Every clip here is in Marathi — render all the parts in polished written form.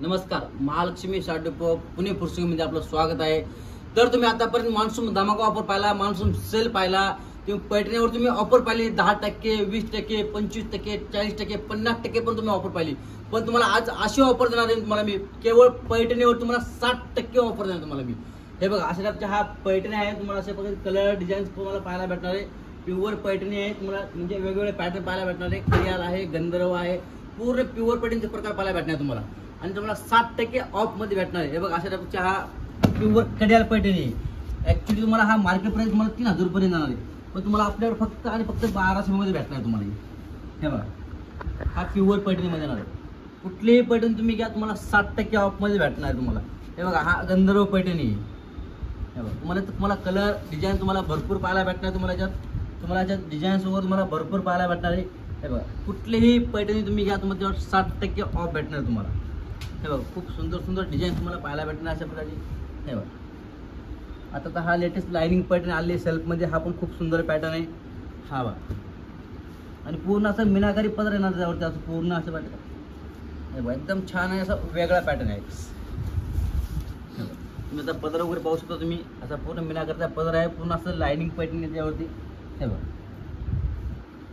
नमस्कार, महालक्ष्मी शार्टडेपो पुणे फुरसुंगीमध्ये आपलं स्वागत आहे। तर तुम्ही आतापर्यंत मान्सून धमाका ऑफर पाहिला, मान्सून सेल पाहिला, तुम्ही पैठणीवर तुम्ही ऑफर पाहिली 10%, 20%, 25%, 40%, 50% पण तुम्ही ऑफर पाहिली। पण तुम्हाला आज अशी ऑफर देणार आहे तुम्हाला मी, केवळ पैठणीवर तुम्हाला 60% ऑफर देणार तुम्हाला मी। हे बघा, अशा टाईपच्या हा पैठणी आहे, तुम्हाला अशा प्रकारे कलर डिझाईन्स तुम्हाला पाहायला भेटणार आहे। प्युअर पैठणी आहे, तुम्हाला म्हणजे वेगवेगळे पॅटर्न पाहायला भेटणार आहे। खियाल आहे, गंधर्व आहे, पूर्ण प्युअर पैठणीचे प्रकार पाहायला भेटणार तुम्हाला आणि तुम्हाला 60% ऑफ मध्ये भेटणार आहे। हे बघा, अशा टाईपचा हा प्युअर कडियाल पैठणी आहे। ऍक्च्युली तुम्हाला हा मार्केट प्राइस तुम्हाला 3000 रुपये जाणार आहे, पण तुम्हाला आपल्यावर फक्त आणि फक्त 1200 मध्ये भेटणार तुम्हाला। हे बघा, हा प्युअर पैठणी मध्ये येणार आहे। कुठलीही पैठणी तुम्ही घ्या, तुम्हाला 60% ऑफ मध्ये भेटणार आहे तुम्हाला। हे बघा, हा गंधर्व पैठणी आहे। हे बघा, तुम्हाला कलर डिझाईन तुम्हाला भरपूर पाहायला भेटणार तुम्हाला याच्यात डिझाईन्स वगैरे तुम्हाला भरपूर पाहायला भेटणार आहे। हे बघा, कुठलीही पैठणी तुम्ही घ्या, तुम्हाला त्यावर 60% ऑफ भेटणार तुम्हाला। हे बघा, खूप सुंदर सुंदर डिझाईन तुम्हाला पाहायला भेटणार अशा प्रकारची। हे बघा, आता तर हा लेटेस्ट लाइनिंग पॅटर्न आले सेल्फमध्ये, हा पण खूप सुंदर पॅटर्न आहे। हा बघा, आणि पूर्ण असं मीनाकारी पदर येणार त्यावरती, असं पूर्ण असं पॅटर्न। हे बघा, एकदम छान आहे, असं वेगळा पॅटर्न आहे। तुम्ही आता पदर वगैरे पाहू शकता तुम्ही, असा पूर्ण मीनाकरचा पदर आहे, पूर्ण असं लाइनिंग पॅटर्न आहे त्यावरती। हे बघा,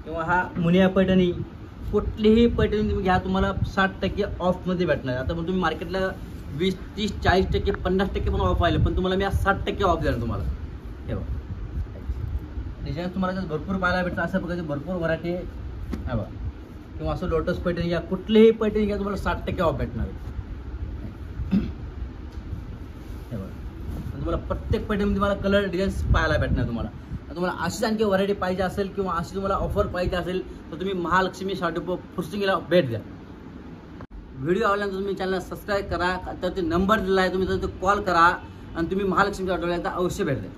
किंवा हा मुनिया पैठणी, कुठलीही पैठणी तुम्ही घ्या, तुम्हाला 60% ऑफ मध्ये भेटणार। आता पण तुम्ही मार्केटला 20, 30, 40%, 50% पण ऑफ आले, पण तुम्हाला मी 60% ऑफ देणार तुम्हाला। हे बघा, डिझाईन तुम्हाला भरपूर पाहायला भेटतं, अशा प्रकारचे भरपूर व्हरायटी आहे। हे बघा, किंवा असं लोटस पैठणी घ्या, कुठलीही पैठणी घ्या, तुम्हाला 60% ऑफ भेटणार आहे। हे बघा, तुम्हाला प्रत्येक पैठणीमध्ये तुम्हाला कलर डिझाईन्स पाहायला भेटणार तुम्हाला। तुम्हाला अशीच आणखी व्हरायटी पाहिजे असेल किंवा अशी तुम्हाला ऑफर पाहिजे असेल तर तुम्ही महालक्ष्मी शार्टडेपो फुरसुंगीला भेट द्या। व्हिडिओ आवडल्यानंतर तुम्ही चॅनलला सबस्क्राईब करा, तर ते नंबर दिला आहे, तुम्ही तर कॉल करा आणि तुम्ही महालक्ष्मी शार्टडेपोला एकदा अवश्य भेट द्या।